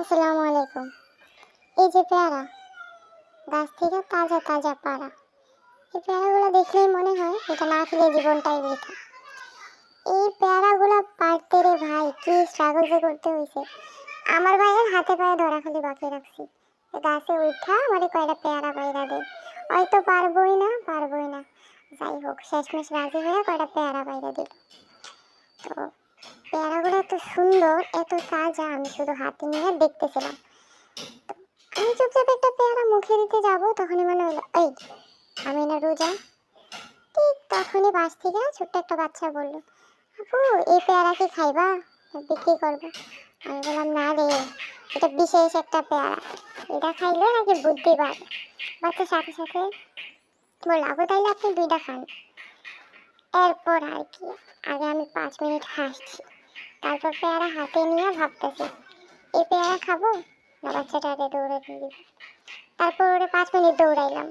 আসসালামু আলাইকুম। এই যে পেয়ারা, গাছ থেকে তাজা তাজা পাড়া। এই পেয়ারাগুলো দেখলেই মনে হয় এটা না খেলে জীবনটাই বৃথা। এই পেয়ারাগুলো পাড়তে রে ভাই কি স্ট্রাগল যে করতে হয়েছে। আমার ভাইয়ের হাতে পায়ে ধরা খালি বাকি রাখছি। গাছে উঠা আমারে কয়টা পেয়ারা পাইরা দে। হয়তো পারবই না। যাই হোক শেষমেশ রাজি হয়ে কয়টা পেয়ারা পাইরা দিল। তো পেয়ারাগুলো এত সুন্দর, এত তাজা, আমি শুধু হাতে নিয়ে দেখতেছিলাম। আমি চুপচাপ একটা পেয়ারা মুখে দিতে যাব, তখনই মনে হলো এই আমি না রোজা। ঠিক তখনই পাশ থেকে ছোট্ট একটা বাচ্চা বলল, আপু এই পেয়ারা কি খাইবা, বিক্রি করবো? আমি বললাম না রে, এটা বিশেষ একটা পেয়ারা, এটা খাইলে নাকি বুদ্ধি বাড়ে। বাচ্চার সাথে সাথে বলল আপু তাইলে আপনি দুইটা খান। এরপর আর কি, আগে আমি 5 মিনিট হাসছি, তারপর পেয়ারা হাতে নিয়ে ভাবতেছি এই পেয়ারা খাবো না বাচ্চাটাকে দৌড়ে দিয়ে দিব। তারপর ওরে 5 মিনিট দৌড়াইলাম।